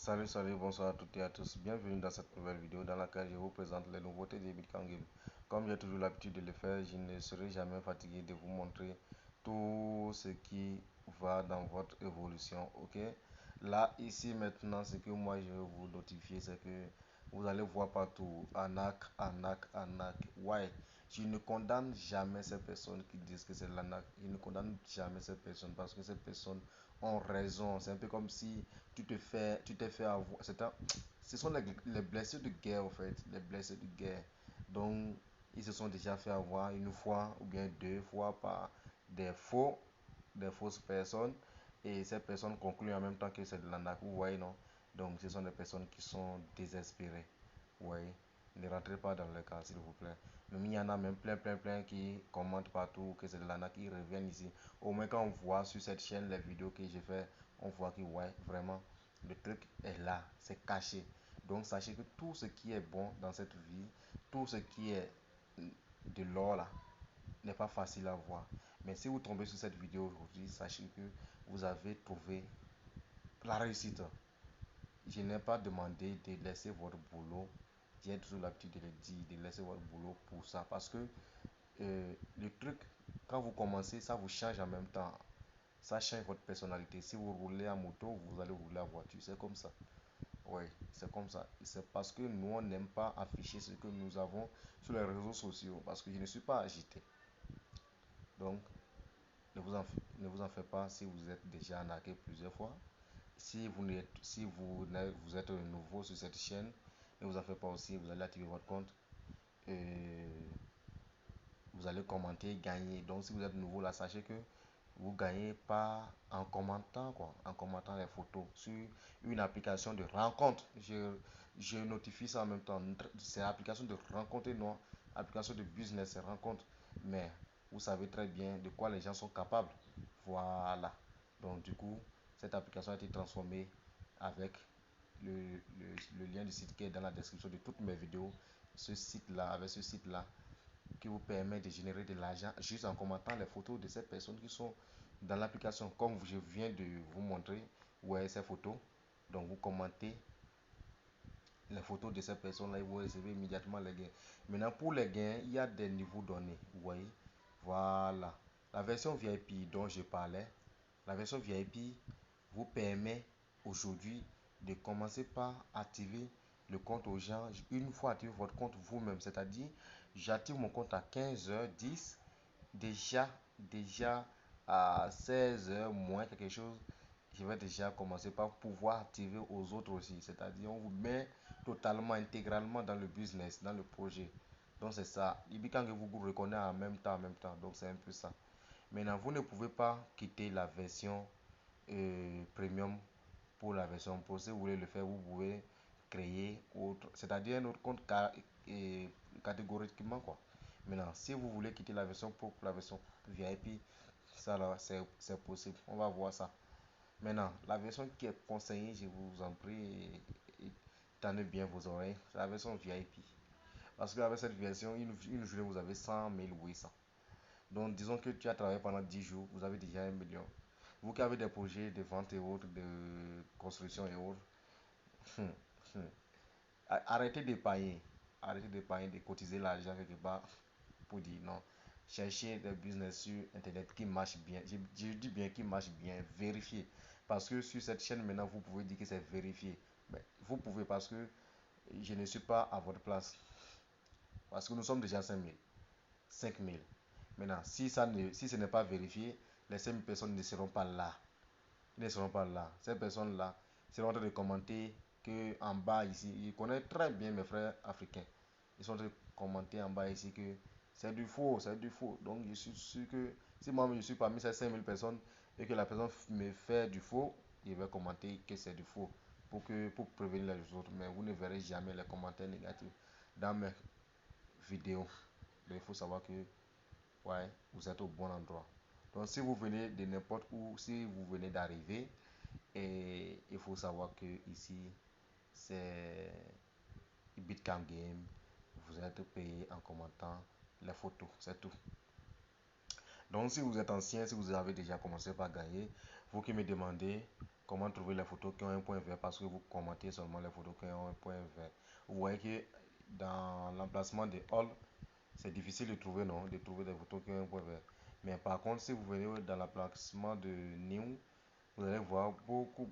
Salut, bonsoir à toutes et à tous. Bienvenue dans cette nouvelle vidéo dans laquelle je vous présente les nouveautés des Bitcoin Game. Comme j'ai toujours l'habitude de le faire, je ne serai jamais fatigué de vous montrer tout ce qui va dans votre évolution. Ok? Là, ici, maintenant, ce que moi je vais vous notifier, c'est que vous allez voir partout arnaque. Ouais, je ne condamne jamais ces personnes qui disent que c'est l'arnaque. Je ne condamne jamais ces personnes parce que ces personnes ont raison. C'est un peu comme si tu t'es fait avoir. Ce sont les blessés de guerre, en fait. Les blessés de guerre. Donc, ils se sont déjà fait avoir une fois ou bien deux fois par des des fausses personnes. Et ces personnes concluent en même temps que c'est de l'arnaque. Vous voyez, non? Donc, ce sont des personnes qui sont désespérées. Vous voyez? Ne rentrez pas dans le cas, s'il vous plaît. Mais il y en a même plein qui commentent partout que c'est de l'arnaque, qui reviennent ici. Au moins, quand on voit sur cette chaîne les vidéos que j'ai fait, on voit que, ouais, vraiment, le truc est là, c'est caché. Donc, sachez que tout ce qui est bon dans cette vie, tout ce qui est de l'or là, n'est pas facile à voir. Mais si vous tombez sur cette vidéo aujourd'hui, sachez que vous avez trouvé la réussite. Je n'ai pas demandé de laisser votre boulot. J'ai toujours l'habitude de le dire, de laisser votre boulot pour ça. Parce que le truc, quand vous commencez, ça vous change en même temps. Ça change votre personnalité. Si vous roulez en moto, vous allez rouler en voiture. C'est comme ça. Oui, c'est comme ça. C'est parce que nous, on n'aime pas afficher ce que nous avons sur les réseaux sociaux. Parce que je ne suis pas agité. Donc, ne vous en faites pas si vous êtes déjà arnaqué plusieurs fois. Si vous êtes nouveau sur cette chaîne, ne vous en faites pas aussi. Vous allez activer votre compte. Et vous allez commenter, gagner. Donc, si vous êtes nouveau là, sachez que vous gagnez pas en commentant quoi, en commentant les photos sur une application de rencontre. Je notifie ça en même temps. C'est application de rencontre et non application de business, c'est rencontre. Mais vous savez très bien de quoi les gens sont capables. Voilà. Donc du coup, cette application a été transformée avec le lien du site qui est dans la description de toutes mes vidéos. Ce site-là, avec ce site-là, qui vous permet de générer de l'argent juste en commentant les photos de ces personnes qui sont dans l'application. Comme je viens de vous montrer, vous voyez ces photos. Donc vous commentez les photos de ces personnes-là et vous recevez immédiatement les gains. Maintenant, pour les gains, il y a des niveaux donnés. Vous voyez? Voilà. La version VIP dont je parlais, la version VIP vous permet aujourd'hui de commencer par activer le compte aux gens. Une fois activé votre compte vous-même, c'est-à-dire j'active mon compte à 15h10, déjà à 16h moins quelque chose, je vais déjà commencer par pouvoir activer aux autres aussi. C'est-à-dire on vous met totalement, intégralement dans le business, dans le projet. Donc c'est ça. Ibikan que vous reconnaît en même temps. Donc c'est un peu ça. Maintenant, vous ne pouvez pas quitter la version premium pour la version pro. Si vous voulez le faire, vous pouvez créer autre, c'est-à-dire un autre compte catégoriquement quoi. Maintenant, si vous voulez quitter la version pro pour la version VIP, ça là, c'est possible. On va voir ça. Maintenant, la version qui est conseillée, je vous en prie, tendez bien vos oreilles, c'est la version VIP. Parce qu'avec cette version, une journée, vous avez 100 800. Donc, disons que tu as travaillé pendant 10 jours, vous avez déjà 1 million. Vous qui avez des projets de vente et autres, de construction et autres, arrêtez d'épargner. Arrêtez d'épargner, de cotiser l'argent quelque part pour dire non. Cherchez des business sur internet qui marchent bien. Je dis bien qui marchent bien, vérifiez. Parce que sur cette chaîne maintenant, vous pouvez dire que c'est vérifié. Mais vous pouvez parce que je ne suis pas à votre place. Parce que nous sommes déjà 5000. 5000. Maintenant, si ce n'est pas vérifié, les 5000 personnes ne seront pas là. Ils ne seront pas là. Ces personnes-là seront en train de commenter que en bas ici, ils connaissent très bien mes frères africains. Ils sont en train de commenter en bas ici que c'est du faux, c'est du faux. Donc je suis sûr que si moi je suis parmi ces 5000 personnes et que la personne me fait du faux, il va commenter que c'est du faux pour prévenir les autres. Mais vous ne verrez jamais les commentaires négatifs dans mes vidéos. Donc il faut savoir que ouais, vous êtes au bon endroit. Donc si vous venez de n'importe où, si vous venez d'arriver, et il faut savoir que ici c'est Bitcoin Game, vous êtes payé en commentant les photos, c'est tout. Donc si vous êtes ancien, si vous avez déjà commencé par gagner, vous qui me demandez comment trouver les photos qui ont un point vert parce que vous commentez seulement les photos qui ont un point vert. Vous voyez que dans l'emplacement des all, c'est difficile de trouver, non, de trouver des photos qui ont un point vert. Mais par contre, si vous venez dans l'emplacement de new, vous allez voir beaucoup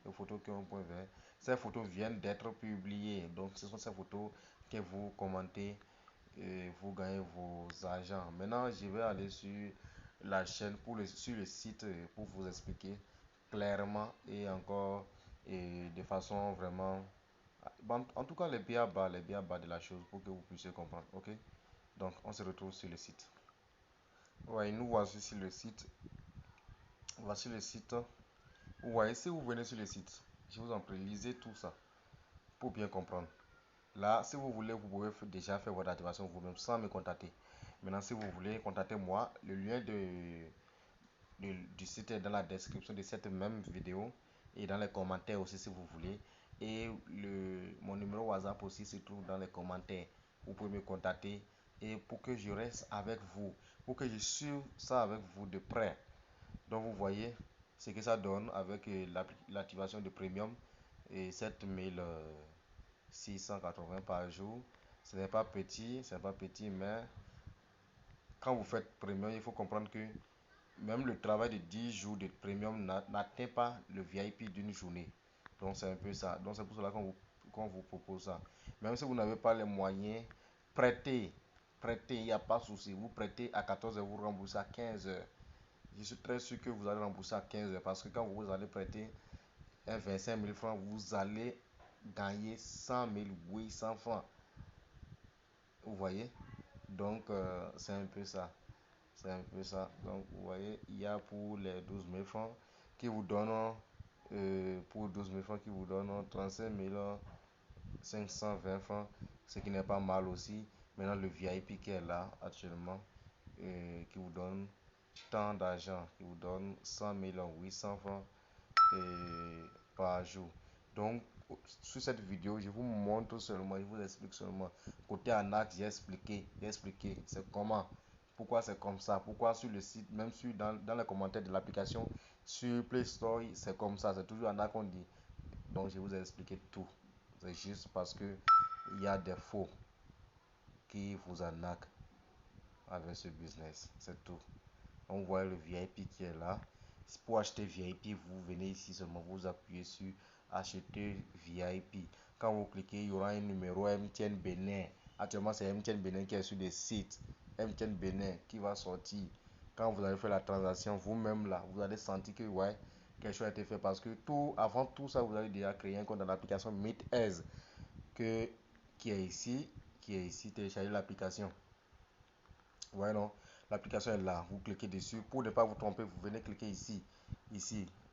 de photos qui ont un point vert. Ces photos viennent d'être publiées. Donc, ce sont ces photos que vous commentez et vous gagnez vos argent. Maintenant, je vais aller sur la chaîne, sur le site pour vous expliquer clairement et encore et de façon vraiment. Bon, en tout cas, les bien bas de la chose pour que vous puissiez comprendre. Ok? Donc, on se retrouve sur le site. Ouais, nous voici sur le site. Voici le site. Vous voyez, si vous venez sur le site, je vous en prie, lisez tout ça pour bien comprendre. Là, si vous voulez, vous pouvez déjà faire votre activation vous-même sans me contacter. Maintenant, si vous voulez contacter moi, le lien du site est dans la description de cette même vidéo et dans les commentaires aussi si vous voulez. Et mon numéro WhatsApp aussi se trouve dans les commentaires. Vous pouvez me contacter et pour que je reste avec vous, pour que je suive ça avec vous de près. Donc vous voyez ce que ça donne avec l'activation de premium et 7680 par jour. Ce n'est pas petit, mais quand vous faites premium, il faut comprendre que même le travail de 10 jours de premium n'atteint pas le VIP d'une journée. Donc c'est un peu ça. Donc c'est pour cela qu'on vous propose ça. Même si vous n'avez pas les moyens, prêtez. Prêtez, il n'y a pas de souci. Vous prêtez à 14 heures, vous remboursez à 15 heures. Je suis très sûr que vous allez rembourser à 15 heures parce que quand vous allez prêter un 25 000 francs, vous allez gagner 100 000, oui, 100 francs. Vous voyez? Donc, c'est un peu ça. C'est un peu ça. Donc, vous voyez, il y a pour les 12 000 francs qui vous donnent, pour 12 000 francs qui vous donnent 35 520 francs, ce qui n'est pas mal aussi. Maintenant, le VIP qui est là actuellement, qui vous donne tant d'argent, qui vous donne 100 800 francs par jour. Donc, sur cette vidéo, je vous montre seulement, je vous explique seulement. Côté arnaque, j'ai expliqué c'est comment, pourquoi c'est comme ça, pourquoi sur le site, même dans les commentaires de l'application, sur Play Store, c'est comme ça, c'est toujours arnaque qu'on dit. Donc, je vous ai expliqué tout. C'est juste parce que il y a des faux qui vous arnaquent avec ce business, c'est tout. On voit le VIP qui est là. Pour acheter VIP, vous venez ici seulement, vous appuyez sur acheter VIP. Quand vous cliquez, il y aura un numéro MTN Bénin. Actuellement, c'est MTN Bénin qui est sur le site. MTN Bénin qui va sortir. Quand vous allez faire la transaction, vous-même là, vous allez sentir que ouais, quelque chose a été fait parce que avant tout ça, vous allez déjà créer un compte dans l'application MeetEase que, qui est ici, téléchargez l'application. Ouais, non, l'application est là. Vous cliquez dessus. Pour ne pas vous tromper, vous venez cliquer ici,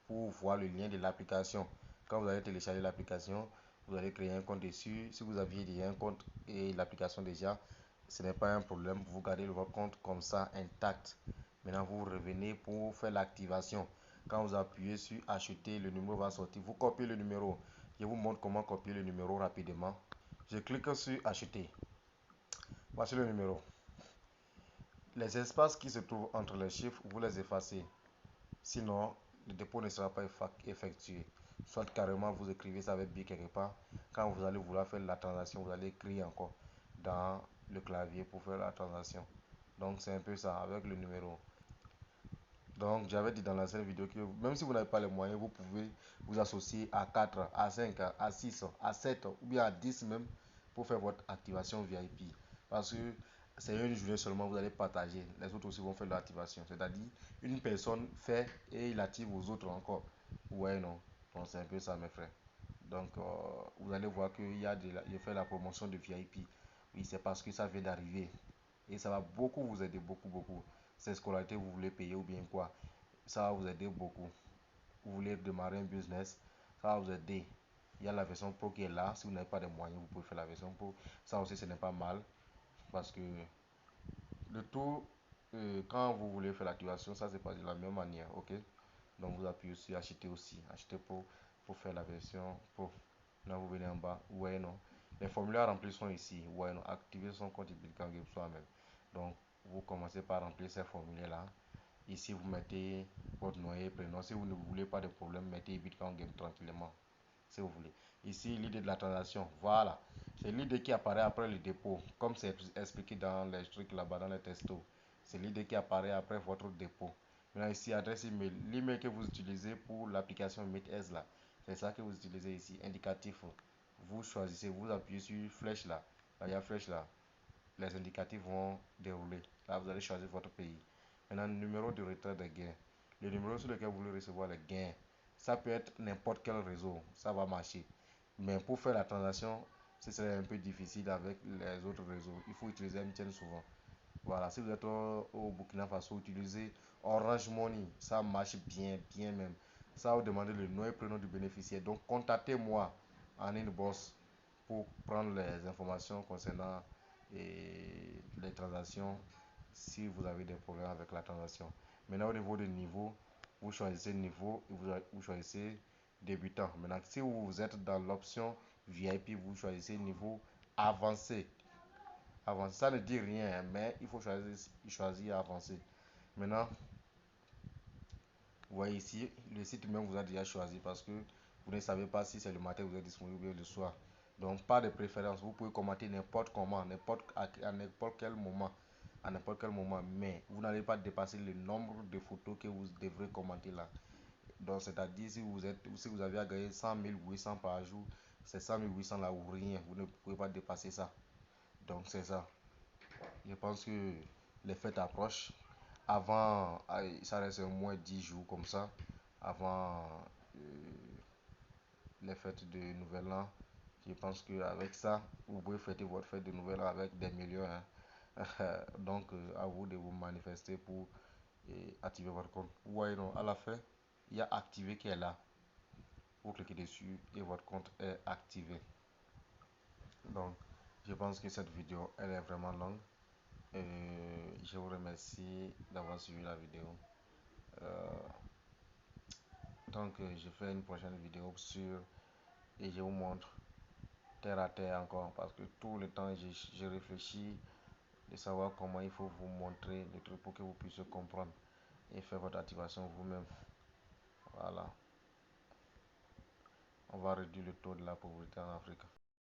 pour voir le lien de l'application. Quand vous allez télécharger l'application, vous allez créer un compte dessus. Si vous aviez déjà un compte et l'application déjà, ce n'est pas un problème. Vous gardez votre compte comme ça intact. Maintenant, vous revenez pour faire l'activation. Quand vous appuyez sur acheter, le numéro va sortir. Vous copiez le numéro. Je vous montre comment copier le numéro rapidement. Je clique sur acheter. Voici le numéro. Les espaces qui se trouvent entre les chiffres, vous les effacez. Sinon, le dépôt ne sera pas effectué. Soit carrément vous écrivez ça avec B quelque part. Quand vous allez vouloir faire la transaction, vous allez écrire encore dans le clavier pour faire la transaction. Donc c'est un peu ça avec le numéro. Donc j'avais dit dans la l'ancienne vidéo que même si vous n'avez pas les moyens, vous pouvez vous associer à 4, à 5, à 6, à 7 ou bien à 10 même pour faire votre activation VIP. Parce que c'est une journée seulement, vous allez partager. Les autres aussi vont faire l'activation. C'est-à-dire, une personne fait et il active aux autres encore. Ouais, non. Donc c'est un peu ça mes frères. Donc vous allez voir qu'il y a il fait la promotion de VIP. Oui, c'est parce que ça vient d'arriver. Et ça va beaucoup vous aider, beaucoup. Ces scolarités, vous voulez payer ou bien quoi. Ça va vous aider beaucoup. Vous voulez démarrer un business, ça va vous aider. Il y a la version pro qui est là. Si vous n'avez pas de moyens, vous pouvez faire la version pro. Ça aussi, ce n'est pas mal. Parce que le tout, quand vous voulez faire l'activation, ça se passe de la même manière. Ok? Donc vous appuyez sur acheter aussi. Acheter pour faire la version pro. Là, vous venez en bas. Ouais, non. Les formulaires remplis sont ici. Ouais, non. Activer son compte Bitcoin Game soi-même. Donc, vous commencez par remplir ces formulaires-là. Ici, vous mettez votre noyer, prénom. Si vous ne voulez pas de problème, mettez Bitcoin Game tranquillement. Si vous voulez. Ici, l'idée de la transaction. Voilà. C'est l'idée qui apparaît après le dépôt. Comme c'est expliqué dans les trucs là-bas, dans les testos. C'est l'idée qui apparaît après votre dépôt. Maintenant, ici, adresse email. L'email que vous utilisez pour l'application MeetS là. C'est ça que vous utilisez ici. Indicatif. Vous choisissez, vous appuyez sur flèche là. Là, il y a flèche là. Les indicatifs vont dérouler. Là, vous allez choisir votre pays. Maintenant, numéro de retrait des gains. Le numéro sur lequel vous voulez recevoir les gains. Ça peut être n'importe quel réseau. Ça va marcher. Mais pour faire la transaction, ce serait un peu difficile avec les autres réseaux. Il faut utiliser MTN souvent. Voilà, si vous êtes au Burkina Faso, utilisez Orange Money. Ça marche bien, bien même. Ça, vous demandez le nom et prénom du bénéficiaire. Donc, contactez-moi en inbox pour prendre les informations concernant les transactions si vous avez des problèmes avec la transaction. Maintenant, au niveau de niveau, vous choisissez niveau et vous choisissez débutant. Maintenant, si vous êtes dans l'option VIP, vous choisissez niveau avancé. Avancé, ça ne dit rien, hein, mais il faut choisir avancé. Maintenant, vous voyez ici, le site même vous a déjà choisi parce que vous ne savez pas si c'est le matin vous êtes disponible ou le soir. Donc, pas de préférence. Vous pouvez commenter n'importe comment, à n'importe quel moment. À n'importe quel moment. Mais vous n'allez pas dépasser le nombre de photos que vous devrez commenter là. Donc, c'est-à-dire, si vous avez à gagner 100 800 par jour, c'est 100 800 là ou rien. Vous ne pouvez pas dépasser ça. Donc, c'est ça. Je pense que les fêtes approchent. Avant, ça reste au moins 10 jours comme ça. Avant les fêtes de Nouvel An. Je pense qu'avec ça, vous pouvez fêter votre fête de Nouvel An avec des millions, hein. Donc, à vous de vous manifester pour activer votre compte. Vous voyez, non, à la fin, il y a activer qui est là. Vous cliquez dessus et votre compte est activé. Donc, je pense que cette vidéo, elle est vraiment longue. Je vous remercie d'avoir suivi la vidéo. Donc, je fais une prochaine vidéo sur et je vous montre terre à terre encore parce que tout le temps je réfléchis de savoir comment il faut vous montrer le truc pour que vous puissiez comprendre et faire votre activation vous-même. Voilà, on va réduire le taux de la pauvreté en Afrique.